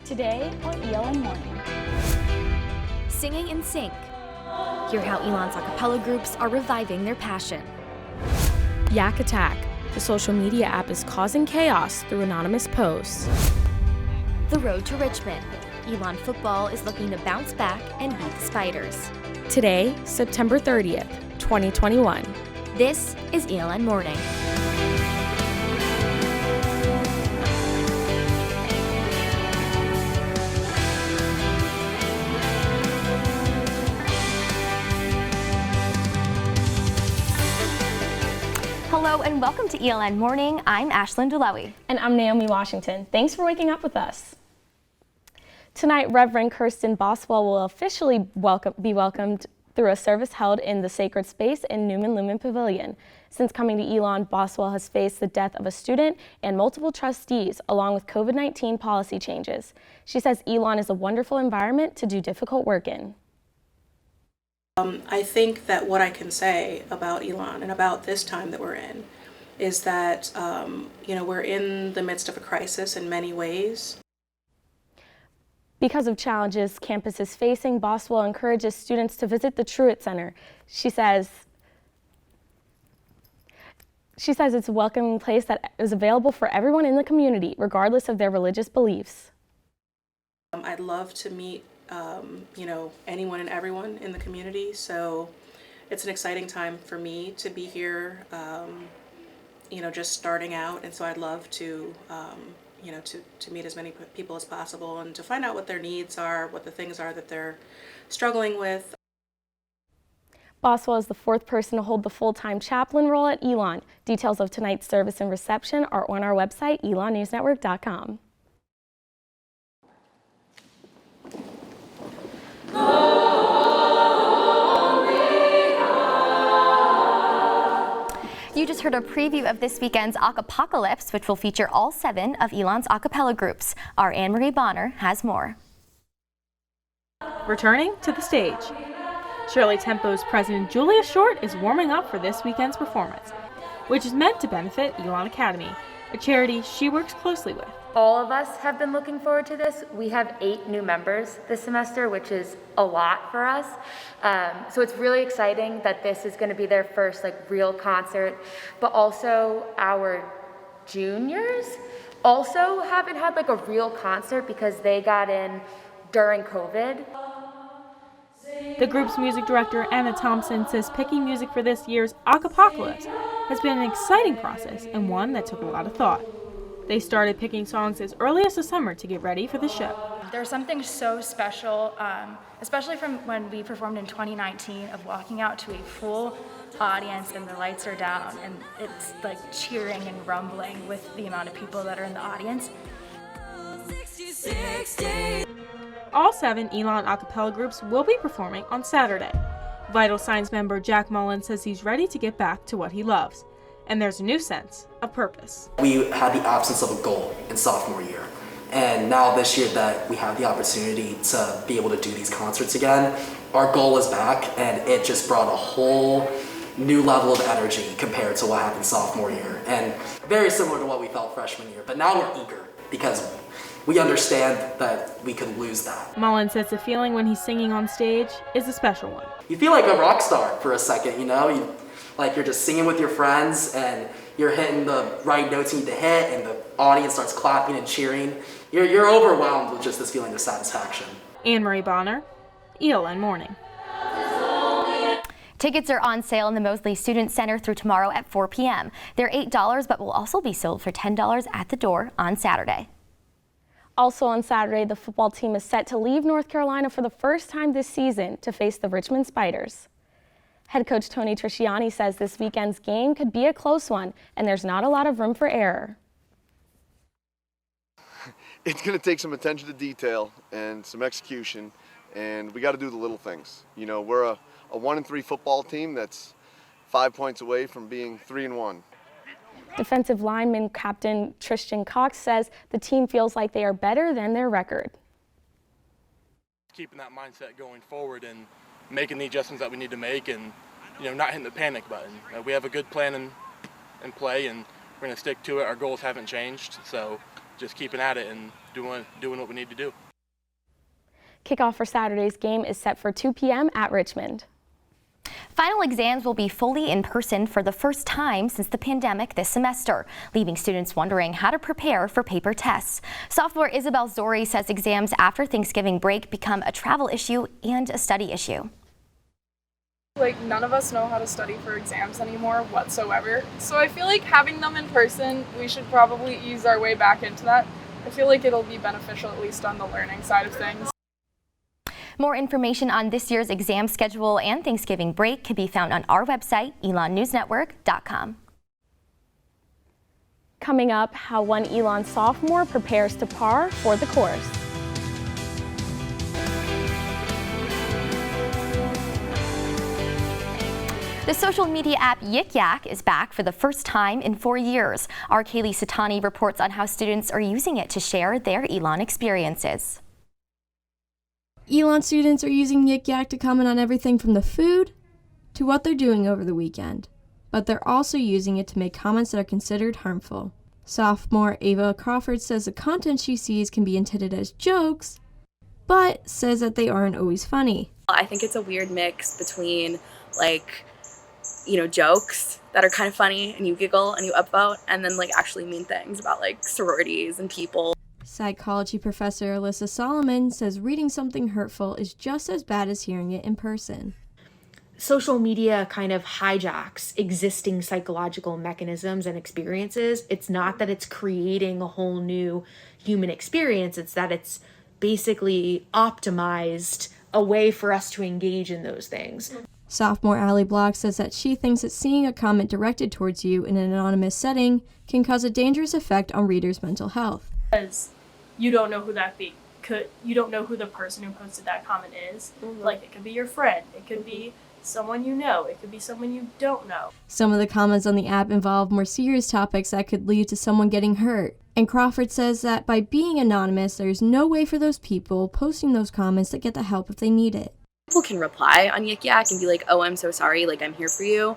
Today on ELN Morning. Singing in sync. Hear how Elon's a cappella groups are reviving their passion. Yak Attack. The social media app is causing chaos through anonymous posts. The road to Richmond. Elon football is looking to bounce back and beat the Spiders. Today, September 30th, 2021. This is ELN Morning. Hello and welcome to ELN Morning. I'm Ashlyn, DeLoughy. And I'm Naomi, Washington. Thanks for waking up with us. Tonight, Reverend Kirsten Boswell will officially be welcomed through a service held in the sacred space in Newman Lumen Pavilion. Since coming to Elon, Boswell has faced the death of a student and multiple trustees, along with COVID-19 policy changes. She says Elon is a wonderful environment to do difficult work in. I think that what I can say about Elon and about this time that we're in is that, we're in the midst of a crisis in many ways. Because of challenges campus is facing, Boswell encourages students to visit the Truett Center. She says it's a welcoming place that is available for everyone in the community, regardless of their religious beliefs. I'd love to meet anyone and everyone in the community. So it's an exciting time for me to be here, just starting out. And so I'd love to, to meet as many people as possible and to find out what their needs are, what the things are that they're struggling with. Boswell is the fourth person to hold the full-time chaplain role at Elon. Details of tonight's service and reception are on our website, elonnewsnetwork.com. You just heard a preview of this weekend's Acapocalypse, which will feature all 7 of Elon's a cappella groups. Our Anne-Marie Bonner has more. Returning to the stage. Shirley Tempo's president Julia Short is warming up for this weekend's performance, which is meant to benefit Elon Academy, a charity she works closely with. All of us have been looking forward to this. We have 8 new members this semester, which is a lot for us. So it's really exciting that this is going to be their first real concert, but also our juniors also haven't had a real concert because they got in during COVID. The group's music director, Anna Thompson, says picking music for this year's Acapocalypse has been an exciting process and one that took a lot of thought. They started picking songs as early as the summer to get ready for the show. There's something so special, especially from when we performed in 2019, of walking out to a full audience and the lights are down and it's cheering and rumbling with the amount of people that are in the audience. All 7 Elon a cappella groups will be performing on Saturday. Vital Signs member Jack Mullen says he's ready to get back to what he loves. And there's a new sense of purpose. We had the absence of a goal in sophomore year. And now this year that we have the opportunity to be able to do these concerts again, our goal is back, and it just brought a whole new level of energy compared to what happened sophomore year. And very similar to what we felt freshman year, but now we're eager because we understand that we could lose that. Mullen says the feeling when he's singing on stage is a special one. You feel like a rock star for a second, you're just singing with your friends and you're hitting the right notes you need to hit and the audience starts clapping and cheering. You're overwhelmed with just this feeling of satisfaction. Anne-Marie Bonner, ELN Morning. Tickets are on sale in the Mosley Student Center through tomorrow at 4 p.m. They're $8, but will also be sold for $10 at the door on Saturday. Also on Saturday, the football team is set to leave North Carolina for the first time this season to face the Richmond Spiders. Head coach Tony Trisciani says this weekend's game could be a close one, and there's not a lot of room for error. It's going to take some attention to detail and some execution, and we got to do the little things. We're a 1-3 football team that's 5 points away from being 3-1. Defensive lineman captain Tristan Cox says the team feels like they are better than their record. Keeping that mindset going forward and making the adjustments that we need to make and, not hitting the panic button. We have a good plan in play and we're going to stick to it. Our goals haven't changed, so just keeping at it and doing what we need to do. Kickoff for Saturday's game is set for 2 p.m. at Richmond. Final exams will be fully in person for the first time since the pandemic this semester, leaving students wondering how to prepare for paper tests. Sophomore Isabel Zori says exams after Thanksgiving break become a travel issue and a study issue. Like, none of us know how to study for exams anymore whatsoever. So I feel like having them in person, we should probably ease our way back into that. I feel like it'll be beneficial, at least on the learning side of things. More information on this year's exam schedule and Thanksgiving break can be found on our website, elonnewsnetwork.com. Coming up, how one Elon sophomore prepares to par for the course. The social media app Yik Yak is back for the first time in 4 years. Our Kaylee Satani reports on how students are using it to share their Elon experiences. Elon students are using Yik Yak to comment on everything from the food to what they're doing over the weekend. But they're also using it to make comments that are considered harmful. Sophomore Ava Crawford says the content she sees can be intended as jokes, but says that they aren't always funny. I think it's a weird mix between, like, jokes that are kind of funny and you giggle and you upvote, and then actually mean things about sororities and people. Psychology professor Alyssa Solomon says reading something hurtful is just as bad as hearing it in person. Social media kind of hijacks existing psychological mechanisms and experiences. It's not that it's creating a whole new human experience, it's that it's basically optimized a way for us to engage in those things. Sophomore Allie Block says that she thinks that seeing a comment directed towards you in an anonymous setting can cause a dangerous effect on readers' mental health. Because you don't know who you don't know who the person who posted that comment is. It could be your friend, it could be someone you know, it could be someone you don't know. Some of the comments on the app involve more serious topics that could lead to someone getting hurt. And Crawford says that by being anonymous, there's no way for those people posting those comments to get the help if they need it. People can reply on Yik Yak and be like, oh, I'm so sorry, I'm here for you.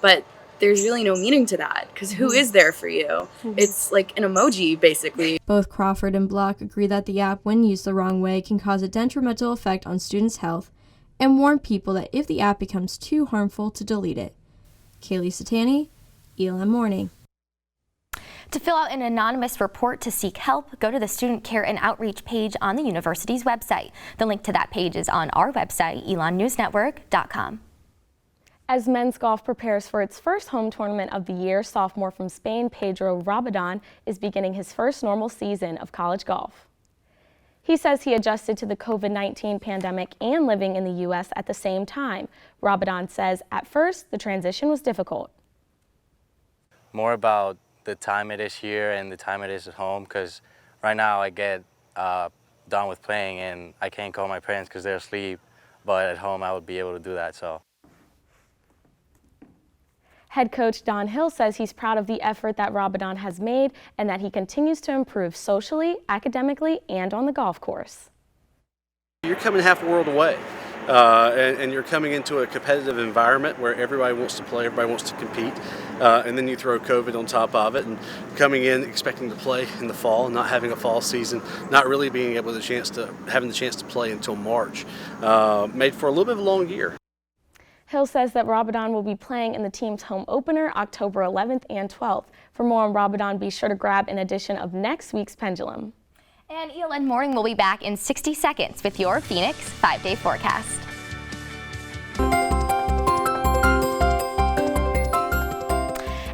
But there's really no meaning to that, because who is there for you? It's like an emoji, basically. Both Crawford and Block agree that the app, when used the wrong way, can cause a detrimental effect on students' health, and warn people that if the app becomes too harmful, to delete it. Kaylee Satani, ELN Morning. To fill out an anonymous report to seek help, go to the Student Care and Outreach page on the university's website. The link to that page is on our website, elonnewsnetwork.com. As men's golf prepares for its first home tournament of the year, sophomore from Spain, Pedro Rabadon, is beginning his first normal season of college golf. He says he adjusted to the COVID-19 pandemic and living in the U.S. at the same time. Rabadon says at first the transition was difficult. More about the time it is here and the time it is at home, because right now I get done with playing and I can't call my parents because they're asleep, but at home I would be able to do that. So. Head coach Don Hill says he's proud of the effort that Rabadon has made and that he continues to improve socially, academically, and on the golf course. You're coming half a world away, and you're coming into a competitive environment where everybody wants to play, everybody wants to compete, and then you throw COVID on top of it, and coming in expecting to play in the fall, not having a fall season, not really being able to having the chance to play until March, made for a little bit of a long year. Hill says that Rabadon will be playing in the team's home opener October 11th and 12th. For more on Rabadon, be sure to grab an edition of next week's Pendulum. And ELN Morning will be back in 60 seconds with your Phoenix 5-day forecast.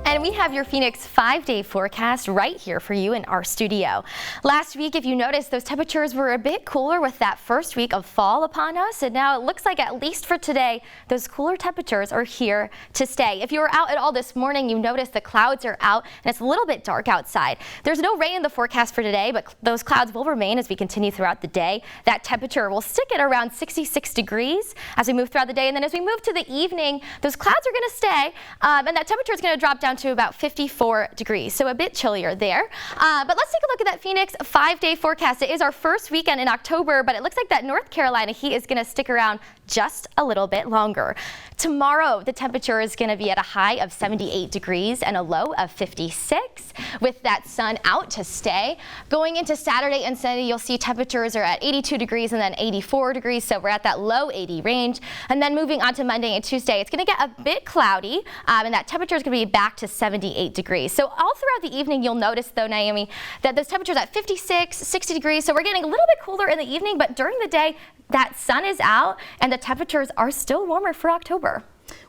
And we have your Phoenix 5-day forecast right here for you in our studio. Last week, if you noticed, those temperatures were a bit cooler with that first week of fall upon us. And now it looks like, at least for today, those cooler temperatures are here to stay. If you were out at all this morning, you noticed the clouds are out and it's a little bit dark outside. There's no rain in the forecast for today, but those clouds will remain as we continue throughout the day. That temperature will stick at around 66 degrees as we move throughout the day. And then as we move to the evening, those clouds are going to stay and that temperature is going to drop down to about 54 degrees, so a bit chillier there. But let's take a look at that Phoenix 5-day forecast. It is our first weekend in October, but it looks like that North Carolina heat is going to stick around just a little bit longer. Tomorrow, the temperature is going to be at a high of 78 degrees and a low of 56, with that sun out to stay. Going into Saturday and Sunday, you'll see temperatures are at 82 degrees and then 84 degrees, so we're at that low 80 range. And then moving on to Monday and Tuesday, it's going to get a bit cloudy, and that temperature is going to be back to 78 degrees. So all throughout the evening, you'll notice, though, Naomi, that those temperatures at 56, 60 degrees, so we're getting a little bit cooler in the evening, but during the day, that sun is out and the temperatures are still warmer for October.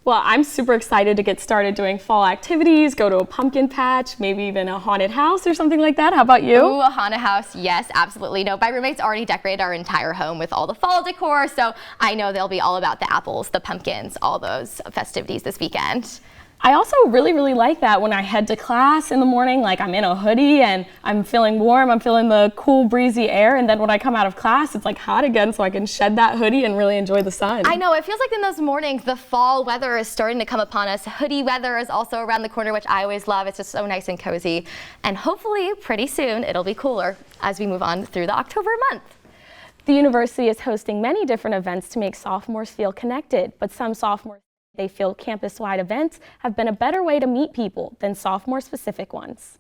Well, I'm super excited to get started doing fall activities, go to a pumpkin patch, maybe even a haunted house or something like that. How about you? Ooh, a haunted house, yes, absolutely. No, my roommate's already decorated our entire home with all the fall decor, so I know they'll be all about the apples, the pumpkins, all those festivities this weekend. I also really like that when I head to class in the morning, like I'm in a hoodie and I'm feeling warm, I'm feeling the cool breezy air, and then when I come out of class, it's like hot again, so I can shed that hoodie and really enjoy the sun. I know, it feels like in those mornings, the fall weather is starting to come upon us. Hoodie weather is also around the corner, which I always love. It's just so nice and cozy. And hopefully, pretty soon, it'll be cooler as we move on through the October month. The university is hosting many different events to make sophomores feel connected, but some sophomores they feel campus-wide events have been a better way to meet people than sophomore-specific ones.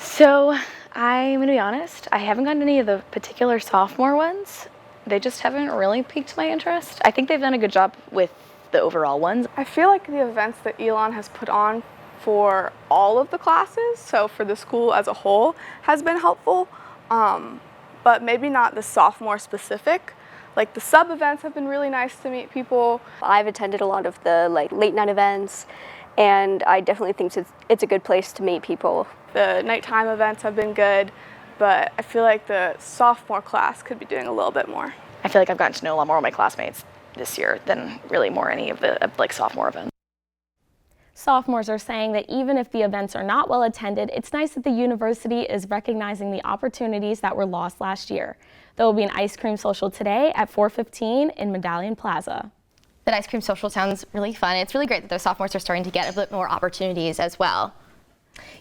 So I'm going to be honest, I haven't gone to any of the particular sophomore ones. They just haven't really piqued my interest. I think they've done a good job with the overall ones. I feel like the events that ELN has put on for all of the classes, so for the school as a whole, has been helpful, but maybe not the sophomore specific. Like the sub events have been really nice to meet people. I've attended a lot of the late night events, and I definitely think it's a good place to meet people. The nighttime events have been good, but I feel like the sophomore class could be doing a little bit more. I feel like I've gotten to know a lot more of my classmates this year than really more any of the sophomore events. Sophomores are saying that even if the events are not well attended, it's nice that the university is recognizing the opportunities that were lost last year. There will be an ice cream social today at 4:15 in Medallion Plaza. That ice cream social sounds really fun. It's really great that those sophomores are starting to get a bit more opportunities as well.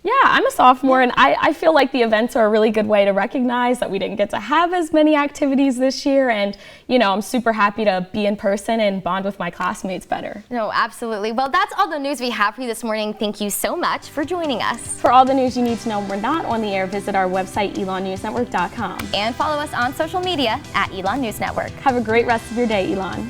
Yeah, I'm a sophomore, and I feel like the events are a really good way to recognize that we didn't get to have as many activities this year, and you know, I'm super happy to be in person and bond with my classmates better. No, absolutely. Well, that's all the news we have for you this morning. Thank you so much for joining us. For all the news you need to know when we're not on the air, visit our website, elonnewsnetwork.com. And follow us on social media at Elon News Network. Have a great rest of your day, Elon.